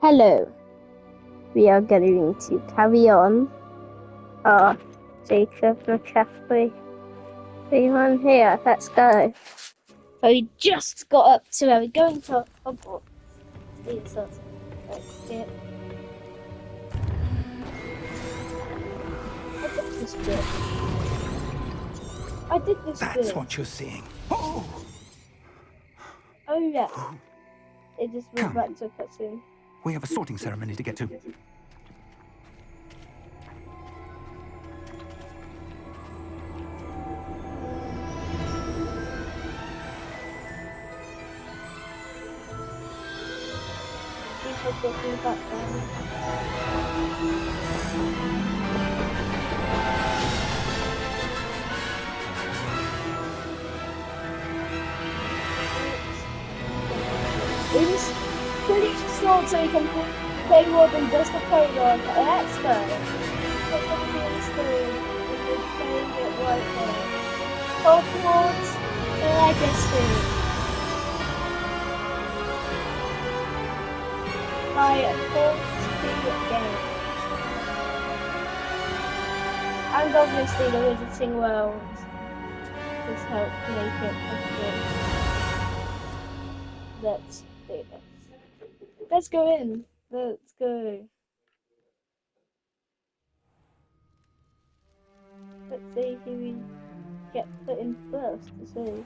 Hello, we are going to carry on our Jacob McCaffrey one here. Let's go. So we just got up to where we're going to Hogwarts. Let's do it. I did this bit. That's what you're seeing. Oh yeah. It just went back to a cutscene. We have a sorting ceremony to get to. People talking back then. It is pretty short, so you can play more than just a prologue. Let's go. Put something on the screen and we're playing it right now. Hogwarts Legacy by Fortescue Games. And obviously the Wizarding World has helped make it possible. Let's do this. Let's go in. Let's go. Let's see who we get put in first to see.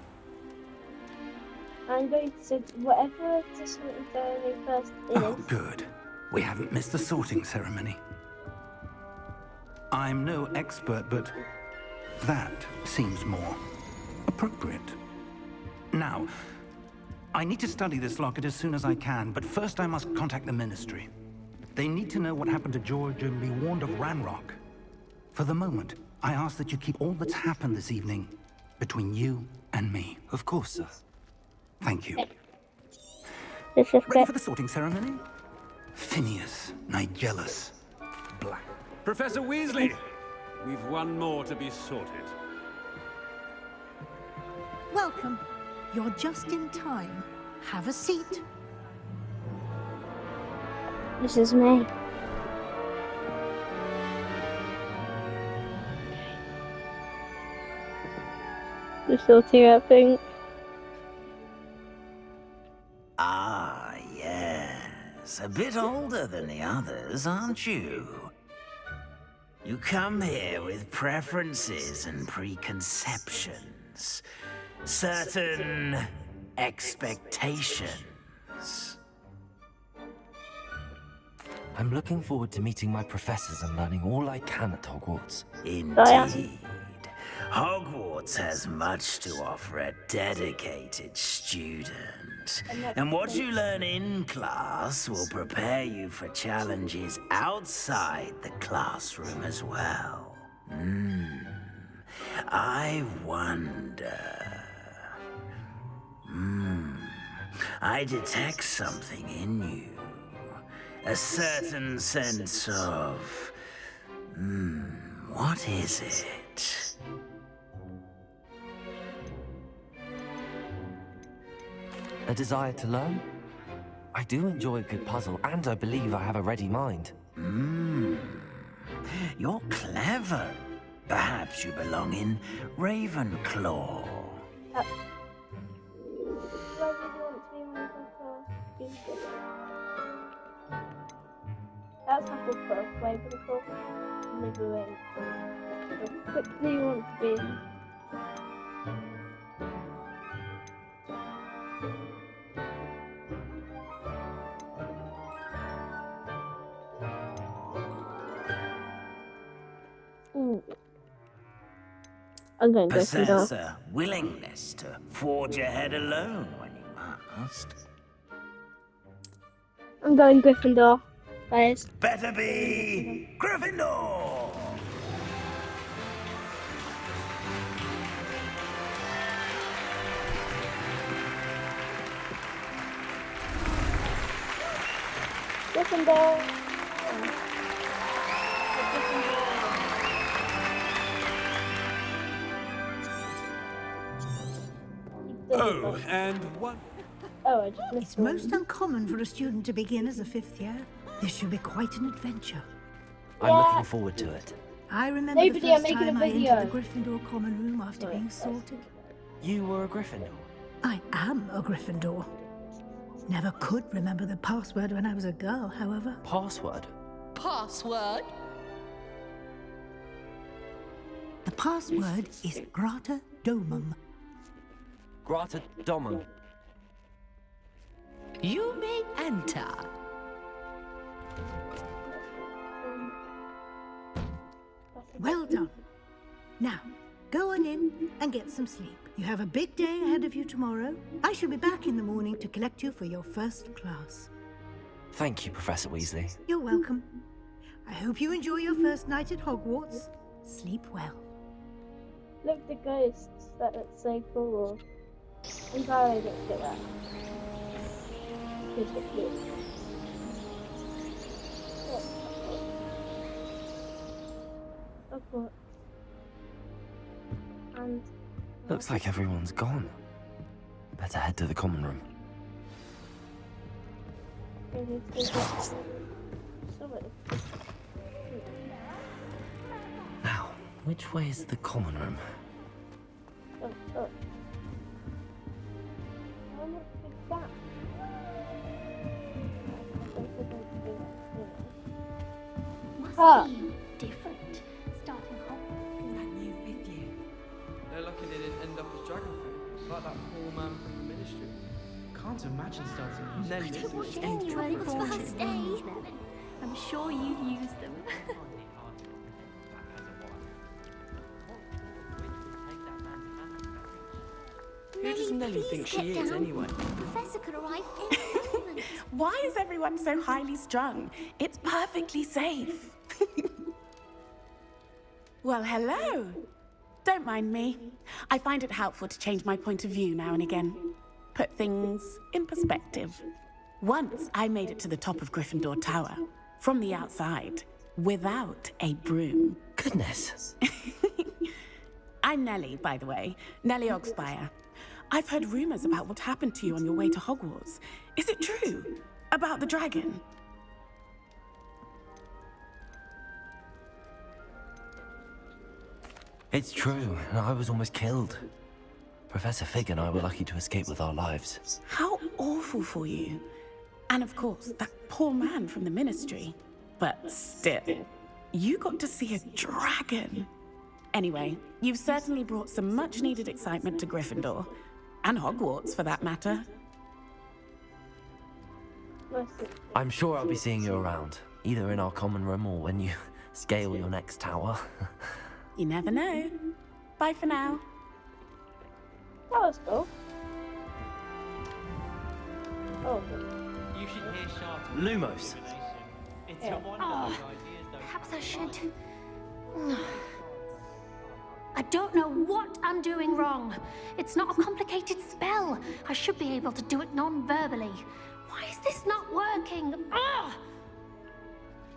I'm going to say whatever the sorting ceremony first is. Oh, good. We haven't missed the sorting ceremony. I'm no expert, but that seems more appropriate. Now, I need to study this locket as soon as I can, but first I must contact the Ministry. They need to know what happened to George and be warned of Ranrock. For the moment, I ask that you keep all that's happened this evening between you and me. Of course, sir. Thank you. This is Ready for the sorting ceremony? Phineas, Nigellus, Black. Professor Weasley! We've one more to be sorted. Welcome. You're just in time. Have a seat. This is me. The sorting, I think. Ah, yes. A bit older than the others, aren't you? You come here with preferences and preconceptions. Certain expectations. I'm looking forward to meeting my professors and learning all I can at Hogwarts. Indeed. Hogwarts has much to offer a dedicated student. And what you learn in class will prepare you for challenges outside the classroom as well. I wonder... I detect something in you. A certain sense of... what is it? A desire to learn? I do enjoy a good puzzle, and I believe I have a ready mind. You're clever. Perhaps you belong in Ravenclaw. Why would you want to be Ravenclaw? That's Hufflepuff, Ravenclaw, Slytherin. Which do you want to be? I'm going to Possess Gryffindor. a willingness to forge ahead alone when you must. I'm going Gryffindor, guys. Better be Gryffindor! Gryffindor. Oh, and one... Oh, I just It's missed most one. uncommon for a student to begin as a 5th year. This should be quite an adventure. I'm Yeah. looking forward to it. I remember Hey, the buddy, I'm first making a time I video. entered the Gryffindor common room after being sorted. You were a Gryffindor. I am a Gryffindor. Never could remember the password when I was a girl, however. Password? Password? The password is Grata Domum. Grata Domum. You may enter. Well done. Now, go on in and get some sleep. You have a big day ahead of you tomorrow. I shall be back in the morning to collect you for your first class. Thank you, Professor Weasley. You're welcome. I hope you enjoy your first night at Hogwarts. Sleep well. Look, the ghosts. That's so cool. I'm glad I didn't get that. It's so cute. Hogwarts. And Looks like everyone's gone. Better head to the common room. maybe it's good. Sorry. Now, which way is the common room? Oh. How much is that? Must Ah. be different. Starting Hogwarts. That new 5th year. They're lucky they didn't end up as Dragonfang, like that poor man from the Ministry. Can't imagine starting a I don't want anyone's first day. I'm sure you'd use them. Who does Nelly think she is, anyway? The professor could arrive any moment. Why is everyone so highly strung? It's perfectly safe. Well, hello. Don't mind me. I find it helpful to change my point of view now and again. Put things in perspective. Once I made it to the top of Gryffindor Tower, from the outside, without a broom. Goodness. I'm Nellie, by the way. Nellie Oxfire. I've heard rumors about what happened to you on your way to Hogwarts. Is it true? About the dragon? It's true, and I was almost killed. Professor Fig and I were lucky to escape with our lives. How awful for you. And of course, that poor man from the Ministry. But still, you got to see a dragon. Anyway, you've certainly brought some much-needed excitement to Gryffindor. And Hogwarts, for that matter. I'm sure I'll be seeing you around, either in our common room or when you scale your next tower. You never know. Bye for now. That was cool. Oh, You should hear Sharp. Lumos. It's a wonder Oh, those ideas don't perhaps I should. I don't know what I'm doing wrong. It's not a complicated spell. I should be able to do it non-verbally. Why is this not working? Ugh!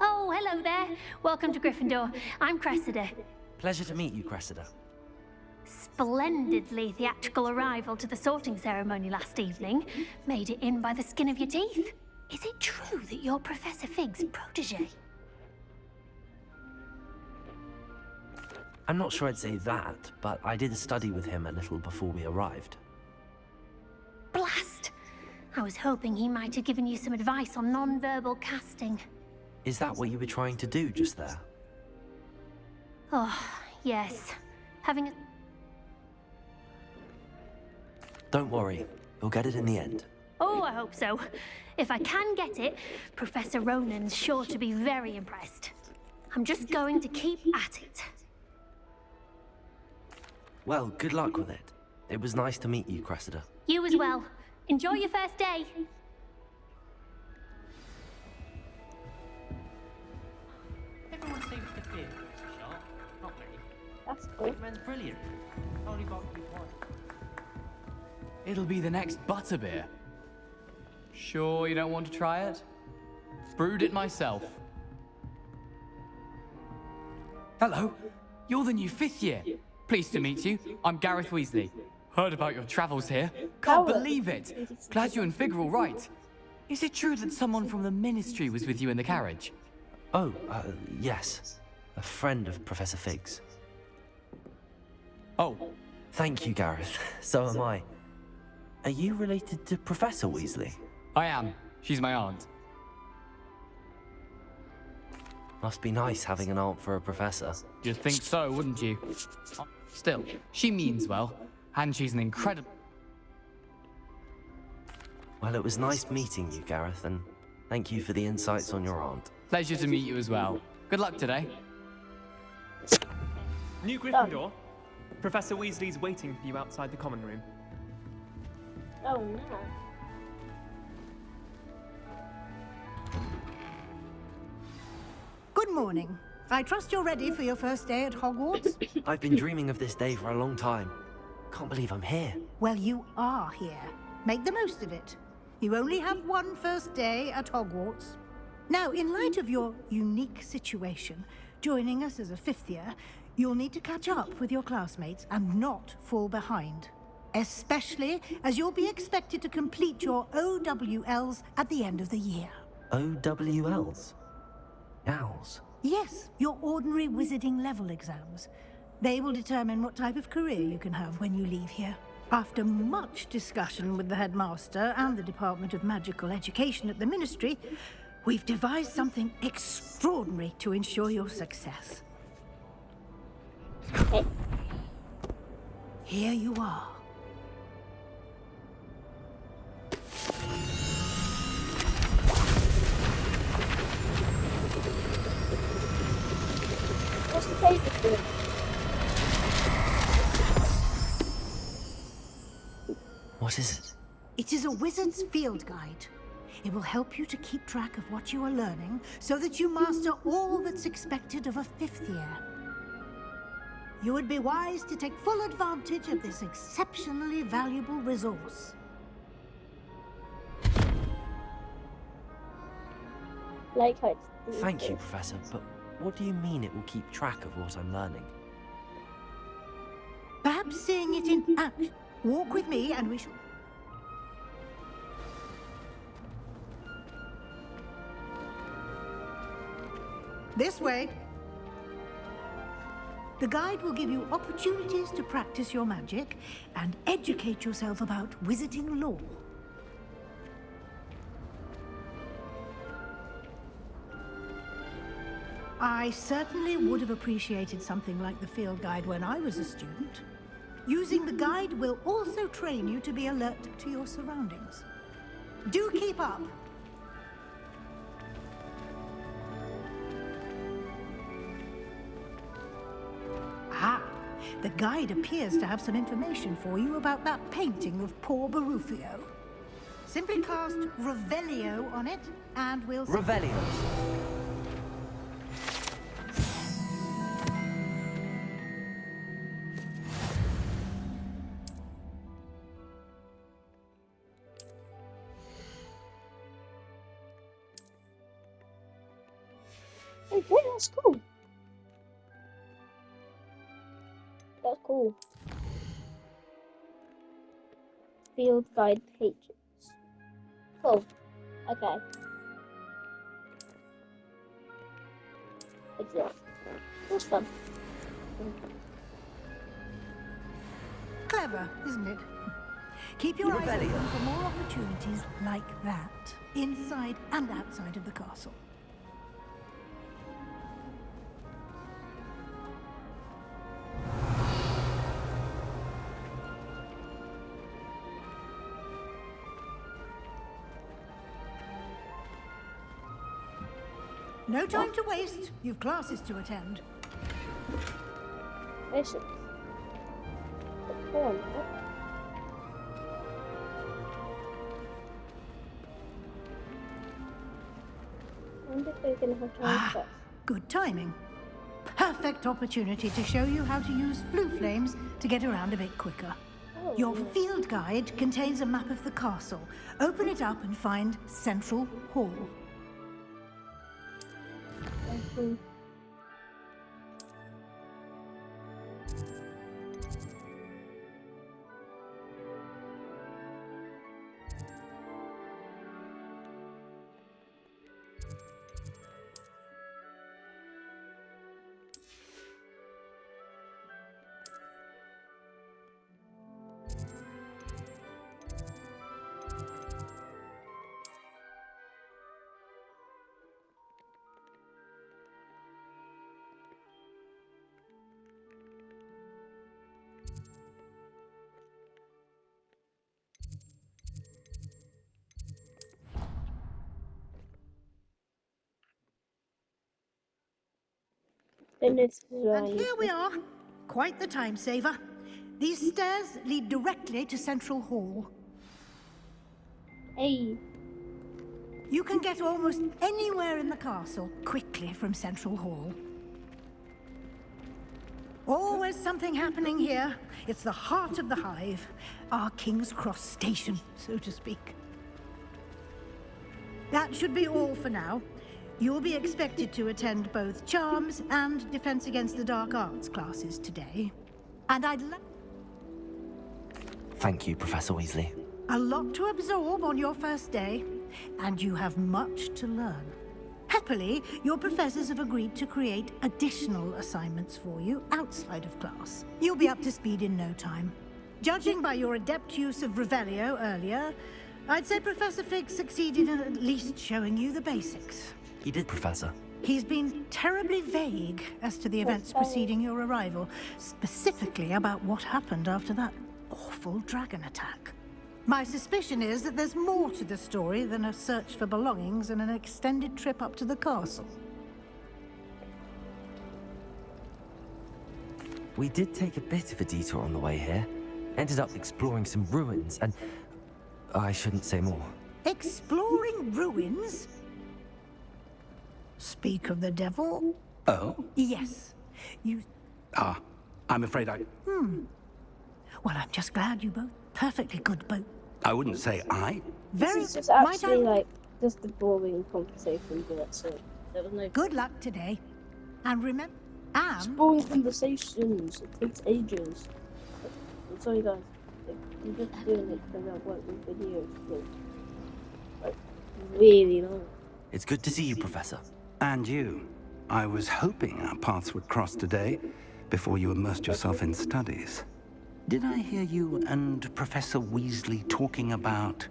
Oh, hello there. Welcome to Gryffindor. I'm Cressida. Pleasure to meet you, Cressida. Splendidly theatrical arrival to the sorting ceremony last evening. Made it in by the skin of your teeth. Is it true that you're Professor Fig's protege? I'm not sure I'd say that, but I did study with him a little before we arrived. Blast! I was hoping he might have given you some advice on non-verbal casting. Is that what you were trying to do just there? Oh, yes. Having a... Don't worry, you'll get it in the end. Oh, I hope so. If I can get it, Professor Ronan's sure to be very impressed. I'm just going to keep at it. Well, good luck with it. It was nice to meet you, Cressida. You as well. Enjoy your first day. Everyone seems to fear Professor Sharp. Not me. that's cool. Man's brilliant. Only got to be one. It'll be the next butterbeer. Sure you don't want to try it? Brewed it myself. Hello, you're the new 5th year. Pleased to meet you. I'm Gareth Weasley. Heard about your travels here. Can't How- believe it. Glad you and Fig are all right. Is it true that someone from the Ministry was with you in the carriage? Oh, yes. A friend of Professor Fig's. Oh, Thank you, Gareth. So am I. Are you related to Professor Weasley? I am. She's my aunt. Must be nice having an aunt for a professor. You'd think so, wouldn't you? Still, she means well, and she's an incredible... Well, it was nice meeting you, Gareth, and thank you for the insights on your aunt. Pleasure to meet you as well. Good luck today. New Gryffindor. Professor Weasley's waiting for you outside the common room. Oh no. Good morning. I trust you're ready for your first day at Hogwarts? I've been dreaming of this day for a long time. Can't believe I'm here. Well, you are here. Make the most of it. You only have one first day at Hogwarts. Now, in light of your unique situation, joining us as a fifth year, you'll need to catch up with your classmates and not fall behind. Especially as you'll be expected to complete your OWLs at the end of the year. OWLs? Owls? Yes, your ordinary wizarding level exams. They will determine what type of career you can have when you leave here. After much discussion with the headmaster and the Department of Magical Education at the Ministry, we've devised something extraordinary to ensure your success. Here you are. What's the paper for? What is it? It is a wizard's field guide. It will help you to keep track of what you are learning so that you master all that's expected of a fifth year. You would be wise to take full advantage of this exceptionally valuable resource. Like how it's Thank you, Professor, but what do you mean it will keep track of what I'm learning? Perhaps seeing it in action. Walk with me and we shall... This way. The guide will give you opportunities to practice your magic and educate yourself about wizarding lore. I certainly would have appreciated something like the field guide when I was a student. Using the guide will also train you to be alert to your surroundings. Do keep up. Ah, the guide appears to have some information for you about that painting of poor Barufio. Simply cast Revelio on it, and we'll... Revelio. Okay, that's cool. That's cool. Field guide pages. Cool. Okay. What's this? That's fun. Clever, isn't it? Keep your eyes open for more opportunities like that, inside and outside of the castle. No time to waste. You've classes to attend. Listen. Come on. I wonder if we're gonna have time first. Good timing. Perfect opportunity to show you how to use Floo Flames to get around a bit quicker. Your field guide contains a map of the castle. Open it up and find Central Hall. And this is where I And need here to- we are. Quite the time saver. These stairs lead directly to Central Hall. Hey, You can get almost anywhere in the castle quickly from Central Hall. Always something happening here. It's the heart of the Hive, our King's Cross station, so to speak. That should be all for now. You'll be expected to attend both Charms and Defense Against the Dark Arts classes today. And I'd like Thank you, Professor Weasley. a lot to absorb on your first day, and you have much to learn. Happily, your professors have agreed to create additional assignments for you outside of class. You'll be up to speed in no time. Judging by your adept use of Revelio earlier, I'd say Professor Fig succeeded in at least showing you the basics. He did, Professor. He's been terribly vague as to the events preceding your arrival, specifically about what happened after that awful dragon attack. My suspicion is that there's more to the story than a search for belongings and an extended trip up to the castle. We did take a bit of a detour on the way here. Ended up exploring some ruins and... I shouldn't say more. Exploring ruins? Speak of the devil? Oh? Yes. You... Ah, I'm afraid Well, I'm just glad you both perfectly good both. I wouldn't say I. Very... this is just might actually I- like just a boring conversation, but so there was no Good luck today. And remember... And... boring conversations. It takes ages. I'm sorry, guys. Like, I'm just doing it because I work with videos for like really long. It's good to see you, Professor. And you. I was hoping our paths would cross today before you immersed yourself in studies. Did I hear you and Professor Weasley talking about...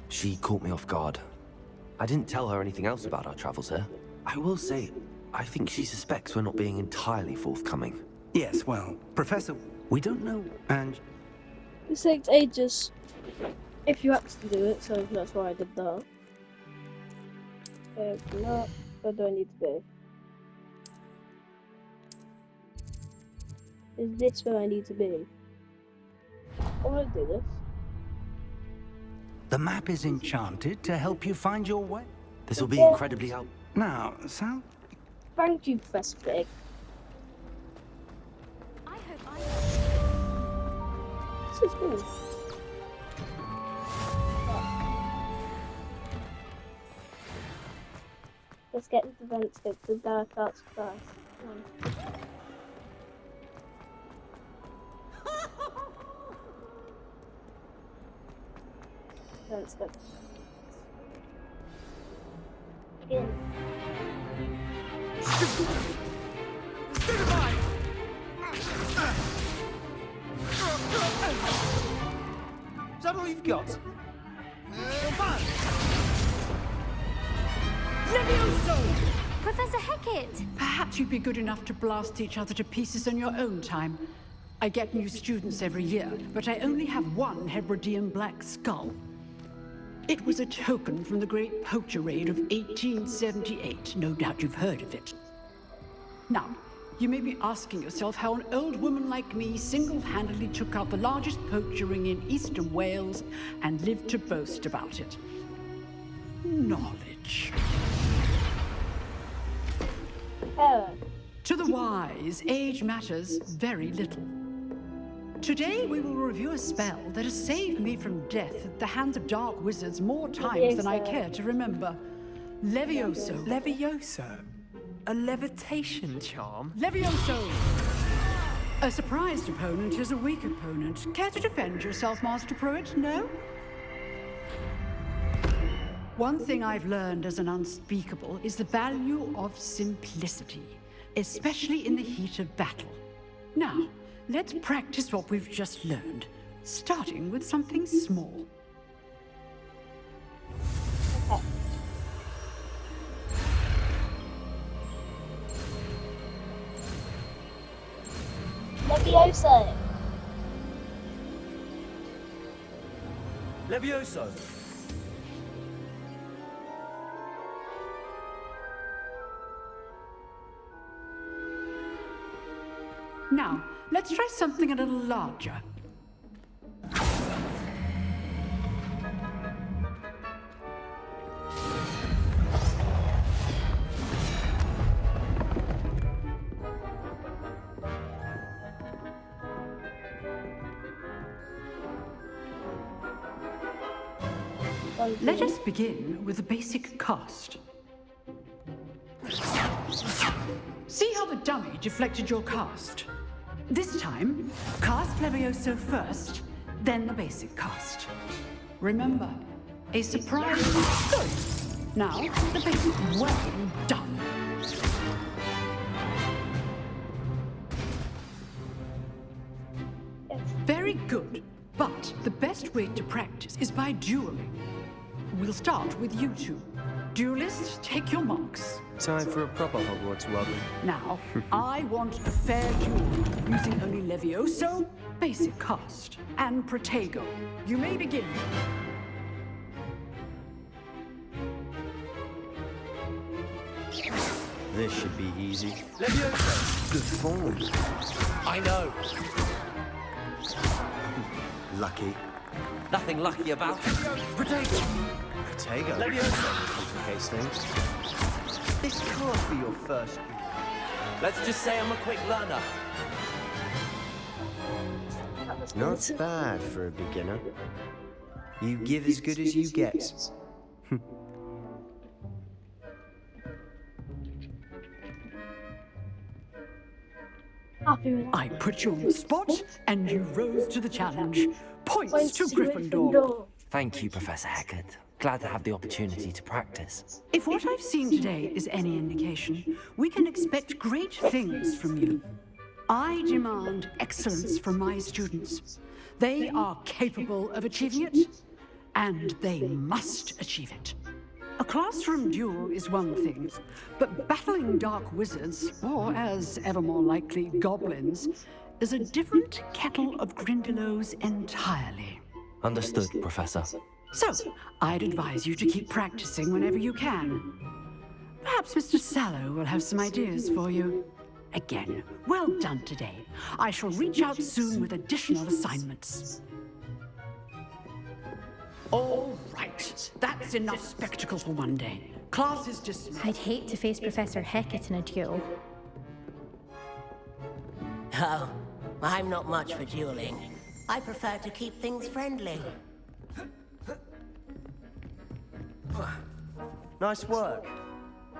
She caught me off guard. I didn't tell her anything else about our travels here. I will say, I think she suspects we're not being entirely forthcoming. Yes, well, Professor, we don't know, and... It takes ages if you actually do it, so that's why I did that. If not, where do I need to go? Is this where I need to be? I want to do this. The map is enchanted to help you find your way. This will be incredibly helpful. Now, Sal, Thank you, Professor Fig. I hope This is good. Let's get into events, get to the Dark Arts class. Come on. Let's go. Begin. Is that all you've got? Professor Hecat! Perhaps you'd be good enough to blast each other to pieces in your own time. I get new students every year, but I only have one Hebridean black skull. It was a token from the Great Poacher Raid of 1878. No doubt you've heard of it. Now, you may be asking yourself how an old woman like me single-handedly took out the largest poacher ring in eastern Wales and lived to boast about it. Knowledge. To the wise, age matters very little. Today we will review a spell that has saved me from death at the hands of dark wizards more times than I care to remember. Levioso. Levioso? A levitation charm? Levioso! A surprised opponent is a weak opponent. Care to defend yourself, Master Pruitt? No? One thing I've learned as an unspeakable is the value of simplicity, especially in the heat of battle. Now, let's practice what we've just learned, starting with something small. Levioso! Levioso! Now, let's try something a little larger. Let us begin with the basic cast. See how the dummy deflected your cast? This time, cast Levioso first, then the basic cast. Remember, a surprise is good. Now, the basic. Well done. Very good. But the best way to practice is by dueling. We'll start with you two. Duelists, take your marks. Time for a proper Hogwarts wobble. Now, I want a fair duel, using only Levioso, basic cast, and Protego. You may begin. This should be easy. Levioso! Good form. I know. Lucky. Nothing lucky about it. Protego! Protego? Levioso! Complicates things. This can't be your first. Let's just say I'm a quick learner. Not bad for a beginner. You give as good as you get. I put you on the spot, and you rose to the challenge. Points to Gryffindor. Thank you, Professor Hecat. Glad to have the opportunity to practice. If what I've seen today is any indication, we can expect great things from you. I demand excellence from my students. They are capable of achieving it, and they must achieve it. A classroom duel is one thing, but battling dark wizards, or as ever more likely, goblins, is a different kettle of Grindylows entirely. Understood, Professor. So, I'd advise you to keep practicing whenever you can. Perhaps Mr. Sallow will have some ideas for you. Again, well done today. I shall reach out soon with additional assignments. All right, that's enough spectacle for one day. Class is dismissed. I'd hate to face Professor Hecat in a duel. Oh, I'm not much for dueling. I prefer to keep things friendly. Nice work.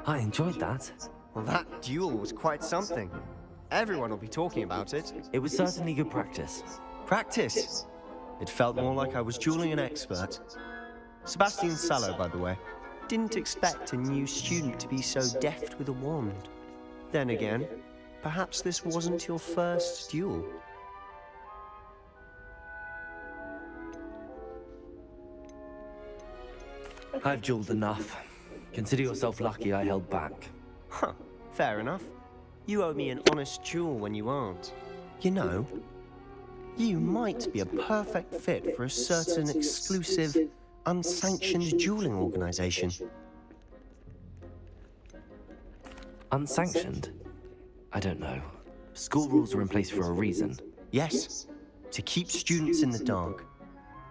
I enjoyed that. Well, that duel was quite something. Everyone will be talking about it. It was certainly good practice. Practice? It felt more like I was dueling an expert. Sebastian Sallow, by the way. Didn't expect a new student to be so deft with a wand. Then again, perhaps this wasn't your first duel. I've dueled enough. Consider yourself lucky I held back. Huh, fair enough. You owe me an honest duel when you aren't. You know, you might be a perfect fit for a certain exclusive, unsanctioned dueling organization. Unsanctioned? I don't know. School rules are in place for a reason. Yes, to keep students in the dark.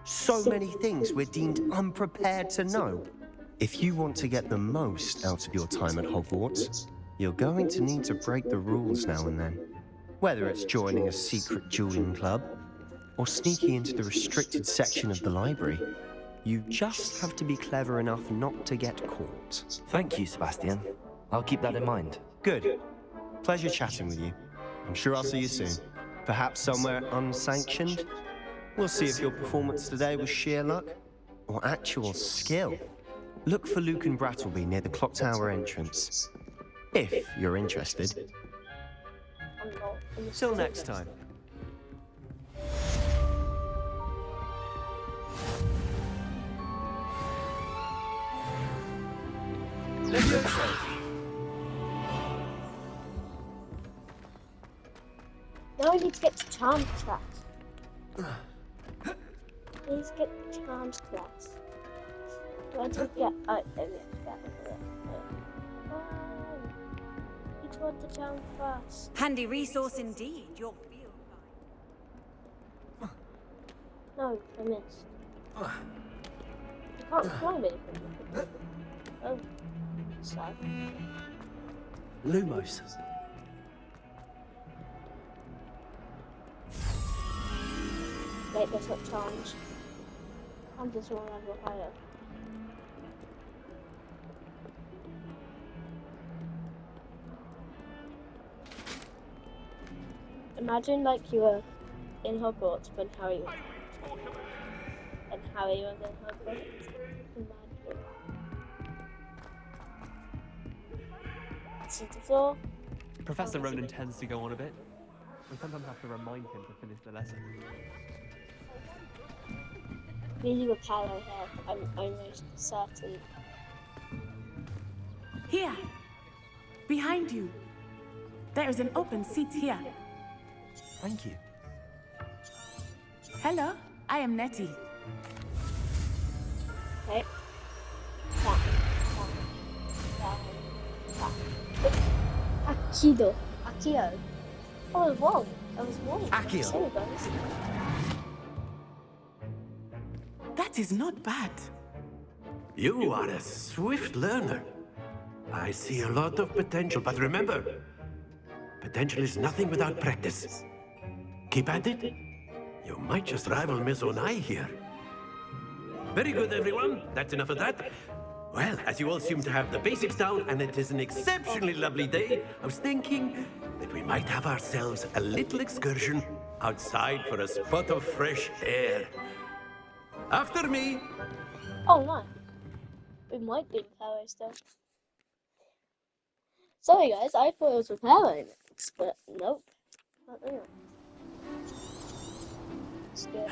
So many things we're deemed unprepared to know. If you want to get the most out of your time at Hogwarts, you're going to need to break the rules now and then. Whether it's joining a secret dueling club, or sneaking into the restricted section of the library, you just have to be clever enough not to get caught. Thank you, Sebastian. I'll keep that in mind. Good. Pleasure chatting with you. I'm sure I'll see you soon. Perhaps somewhere unsanctioned? We'll see if your performance today was sheer luck or actual skill. Look for Lucan Brattleby near the Clock Tower entrance, if you're interested. Till next time. Now we need to get to Charmed class. Please get to Charmed class. Do I need to get... Oh, there we go. Need to toward the town first. Handy resource indeed, your field guide. No, I missed. You can't climb anything. Oh, sad. Lumos. Wait, that's not challenge. I'm just one level higher. Imagine like you were in Hogwarts when Harry was and Harry was in Hogwarts. Imagine. See the floor? Professor Ronan tends to go on a bit. We sometimes have to remind him to finish the lesson. Really with Paolo here, I'm almost certain. Here! Behind you! There is an open seat here. Thank you. Hello, I am Nettie. Okay. Akio. Oh, I was wrong. I was wrong. Akio. Sorry, guys. That is not bad. You are a swift learner. I see a lot of potential, but remember, potential is nothing without practice. Keep at it. You might just rival Miss Onai here. Very good, everyone. That's enough of that. Well, as you all seem to have the basics down, and it is an exceptionally lovely day, I was thinking that we might have ourselves a little excursion outside for a spot of fresh air. After me. Oh no. We might be in Paolo still. Sorry guys, I thought it was with Paolo next, but nope. Not real. Let's do it.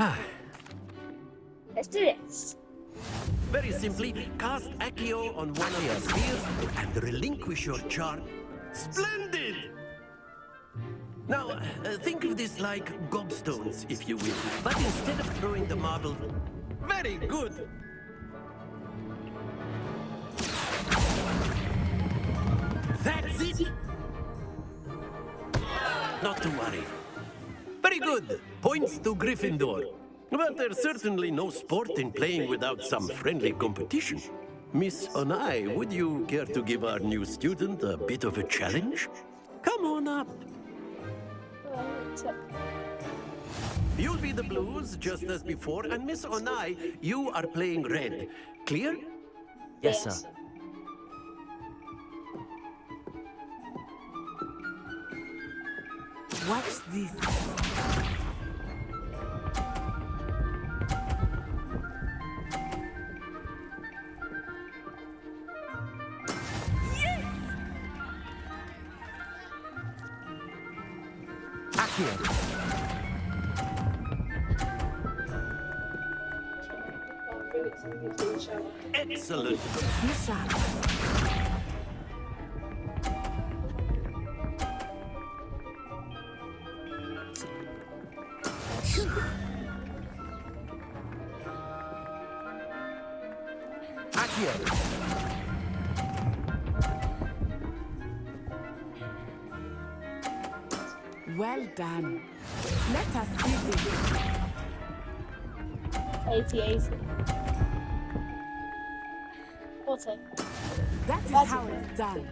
Let's do this. Very simply, cast Accio on one of the spheres and relinquish your charm. Splendid! Now, think of this like gobstones, if you will. But instead of throwing the marble... Very good! That's it! Not to worry. Very good. Points to Gryffindor. But there's certainly no sport in playing without some friendly competition. Miss Onai, would you care to give our new student a bit of a challenge? Come on up. You'll be the blues, just as before, and Miss Onai, you are playing red. Clear? Yes, sir. Watch this. Excellent. Yes, sir. Well done. Let us see this. 88. 40. That is how it's done.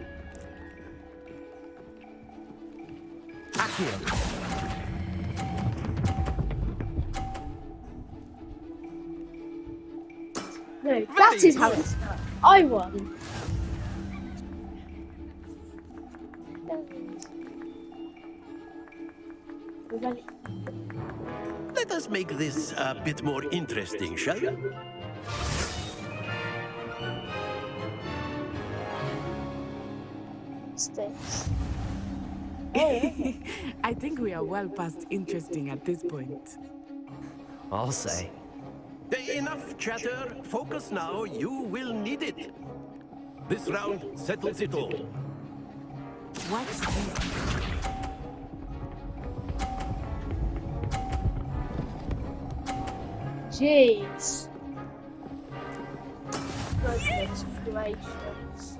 No, that is how it's done. I won. Ready? Let us make this a bit more interesting, shall we? Sticks. I think we are well past interesting at this point. I'll say. Enough chatter. Focus now. You will need it. This round settles it all. Watch this. Jeez. Goodness gracious.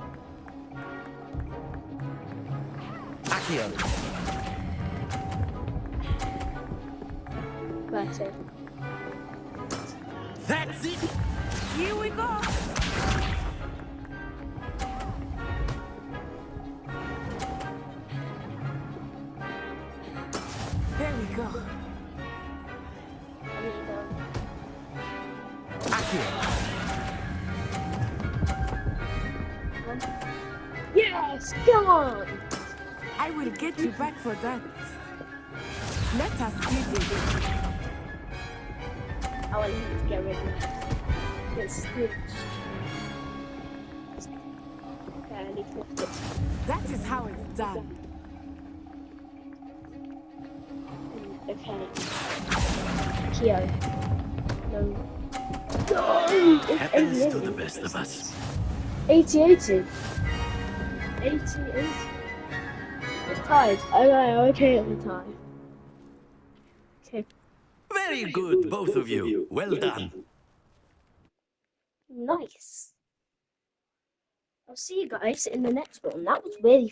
Accio. That's it. That's it! Here we go! There we go. Yes, come on! I will get you back for that. Let us see this. I want you to get rid of it. It's switched. Okay, I need to lift it. That is how it's done. Okay. Kyo. No. No! It's Happens 80, to the best of us. 80. 80. It's tied. Okay at the time. Okay. Very good, both of you. Well done. Nice. I'll see you guys in the next one. That was really